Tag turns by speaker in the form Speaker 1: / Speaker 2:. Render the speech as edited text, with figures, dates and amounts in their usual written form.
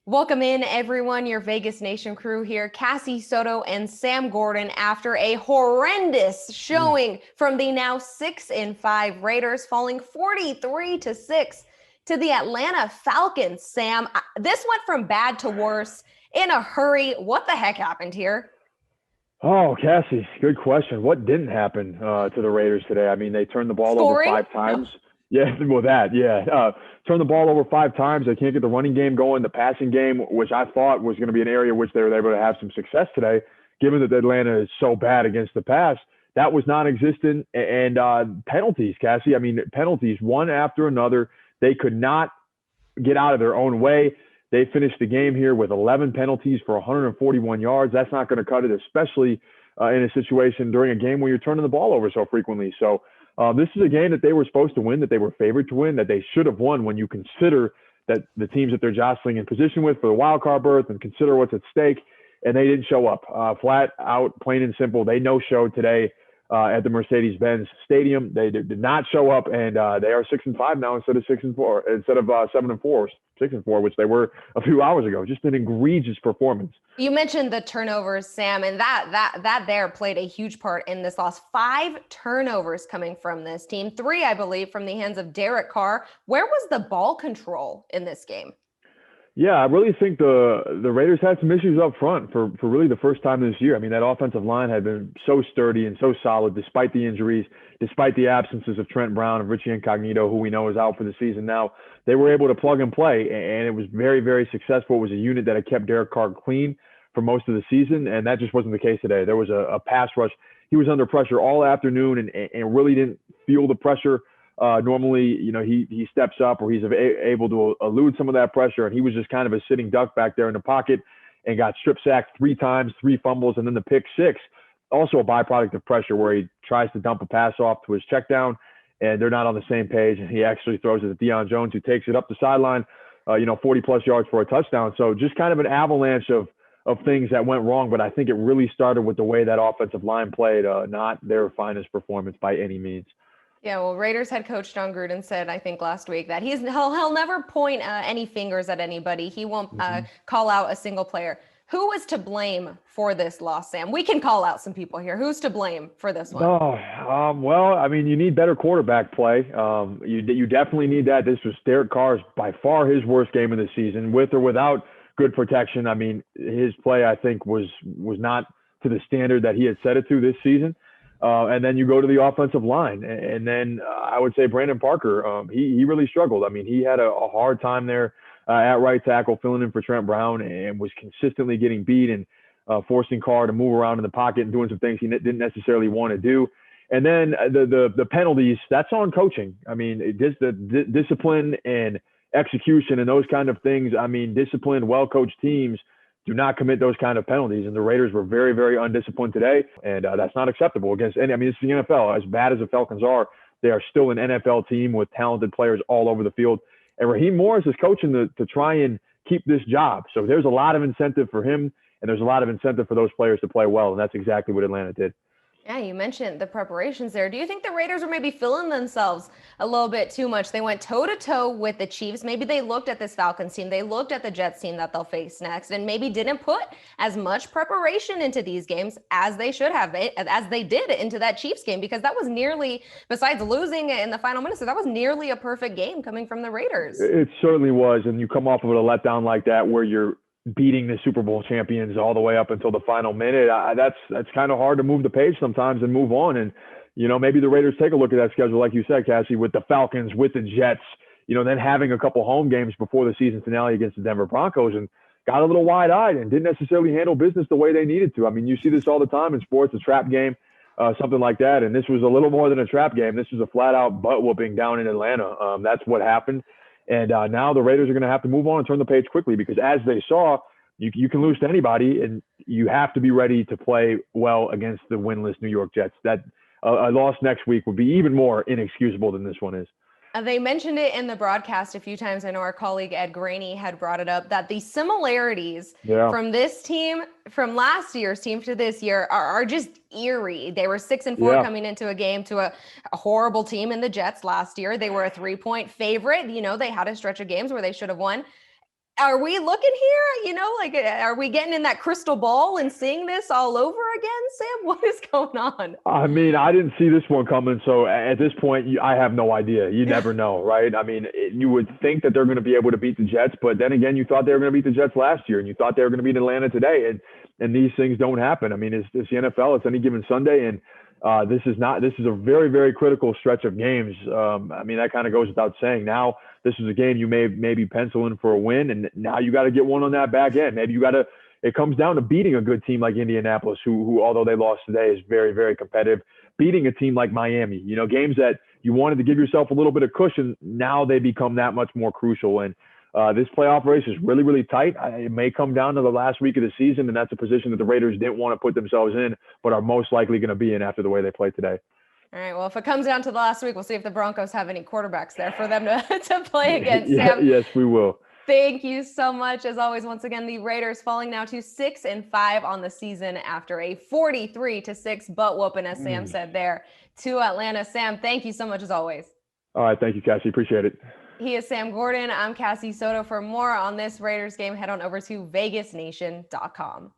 Speaker 1: Welcome in, everyone. Your Vegas Nation crew here. Cassie Soto and Sam Gordon after a horrendous showing from the now 6-5 Raiders, falling 43-6 to the Atlanta Falcons. Sam, this went from bad to worse in a hurry. What the heck happened here?
Speaker 2: Oh, Cassie, good question. What didn't happen to the Raiders today? I mean, they turned the ball over
Speaker 1: Scoring?
Speaker 2: five
Speaker 1: No.
Speaker 2: times. Yeah, well, that, yeah. Turned the ball over five times. They can't get the running game going. The passing game, which I thought was going to be an area which they were able to have some success today, given that Atlanta is so bad against the pass, that was non-existent. And penalties, Cassie. I mean, penalties one after another. They could not get out of their own way. They finished the game here with 11 penalties for 141 yards. That's not going to cut it, especially in a situation during a game where you're turning the ball over so frequently. So this is a game that they were supposed to win, that they were favored to win, that they should have won when you consider that the teams that they're jostling in position with for the wild card berth and consider what's at stake. And they didn't show up. Flat out, plain and simple. They no-showed today at the Mercedes-Benz Stadium. They did not show up, and they are 6-5 now instead of 6-4, instead of 7-4, 6-4, which they were a few hours ago. Just an egregious performance.
Speaker 1: You mentioned the turnovers, Sam, and that there played a huge part in this loss. 5 turnovers coming from this team, 3, I believe, from the hands of Derek Carr. Where was the ball control in this game?
Speaker 2: Yeah, I really think the Raiders had some issues up front for really the first time this year. I mean, that offensive line had been so sturdy and so solid despite the injuries, despite the absences of Trent Brown and Richie Incognito, who we know is out for the season now. They were able to plug and play, and it was very, very successful. It was a unit that had kept Derek Carr clean for most of the season, and that just wasn't the case today. There was a pass rush. He was under pressure all afternoon and really didn't feel the pressure. Normally, he steps up or he's able to elude some of that pressure, and he was just kind of a sitting duck back there in the pocket and got strip sacked 3 times, 3 fumbles, and then the pick 6. Also a byproduct of pressure where he tries to dump a pass off to his check down, and they're not on the same page, and he actually throws it to Deion Jones, who takes it up the sideline, 40-plus yards for a touchdown. So just kind of an avalanche of things that went wrong, but I think it really started with the way that offensive line played, not their finest performance by any means.
Speaker 1: Yeah, well, Raiders head coach John Gruden said, I think last week, that he'll never point any fingers at anybody. He won't call out a single player. Who was to blame for this loss, Sam? We can call out some people here. Who's to blame for this one?
Speaker 2: Well, I mean, you need better quarterback play. You definitely need that. This was Derek Carr's by far his worst game of the season, with or without good protection. I mean, his play, I think, was not to the standard that he had set it to this season. And then you go to the offensive line, and then I would say Brandon Parker. He really struggled. I mean, he had a hard time there at right tackle, filling in for Trent Brown, and was consistently getting beat and forcing Carr to move around in the pocket and doing some things he didn't necessarily want to do. And then the penalties, that's on coaching. I mean, the discipline and execution and those kind of things. I mean, disciplined, well-coached teams do not commit those kind of penalties. And the Raiders were very, very undisciplined today. And that's not acceptable against any. I mean, it's the NFL. As bad as the Falcons are, they are still an NFL team with talented players all over the field. And Raheem Morris is coaching to try and keep this job. So there's a lot of incentive for him, and there's a lot of incentive for those players to play well. And that's exactly what Atlanta did.
Speaker 1: Yeah, you mentioned the preparations there. Do you think the Raiders were maybe feeling themselves a little bit too much? They went toe-to-toe with the Chiefs. Maybe they looked at this Falcons team. They looked at the Jets team that they'll face next and maybe didn't put as much preparation into these games as they should have, as they did into that Chiefs game, because that was nearly, besides losing in the final minutes, that was nearly a perfect game coming from the Raiders.
Speaker 2: It certainly was. And you come off of a letdown like that where you're beating the Super Bowl champions all the way up until the final minute. That's kind of hard to move the page sometimes and move on. And, maybe the Raiders take a look at that schedule, like you said, Cassie, with the Falcons, with the Jets, then having a couple home games before the season finale against the Denver Broncos, and got a little wide-eyed and didn't necessarily handle business the way they needed to. I mean, you see this all the time in sports, a trap game, something like that. And this was a little more than a trap game. This was a flat-out butt-whooping down in Atlanta. That's what happened. And now the Raiders are going to have to move on and turn the page quickly, because as they saw, you can lose to anybody, and you have to be ready to play well against the winless New York Jets. That a loss next week would be even more inexcusable than this one is.
Speaker 1: They mentioned it in the broadcast a few times. I know our colleague Ed Graney had brought it up, that the similarities from this team, from last year's team to this year, are just eerie. They were 6-4 coming into a game to a horrible team in the Jets last year. They were a 3-point favorite. They had a stretch of games where they should have won. Are we looking here? Like, are we getting in that crystal ball and seeing this all over again, Sam? What is going on?
Speaker 2: I mean, I didn't see this one coming. So at this point, I have no idea. You never know, right? I mean, you would think that they're going to be able to beat the Jets, but then again, you thought they were going to beat the Jets last year, and you thought they were going to beat Atlanta today, and these things don't happen. I mean, it's the NFL. It's any given Sunday, and this is a very, very critical stretch of games. I mean, that kind of goes without saying. Now, this is a game you maybe pencil in for a win, and now you got to get one on that back end. Maybe you got to. It comes down to beating a good team like Indianapolis, who although they lost today, is very, very competitive. Beating a team like Miami, games that you wanted to give yourself a little bit of cushion, now they become that much more crucial. And this playoff race is really, really tight. It may come down to the last week of the season, and that's a position that the Raiders didn't want to put themselves in, but are most likely going to be in after the way they played today.
Speaker 1: All right. Well, if it comes down to the last week, we'll see if the Broncos have any quarterbacks there for them to play against. Sam,
Speaker 2: yes, we will.
Speaker 1: Thank you so much. As always, once again, the Raiders falling now to 6-5 on the season after a 43-6 butt whooping, as Sam said there, to Atlanta. Sam, thank you so much as always.
Speaker 2: All right. Thank you, Cassie. Appreciate it.
Speaker 1: He is Sam Gordon. I'm Cassie Soto. For more on this Raiders game, head on over to vegasnation.com.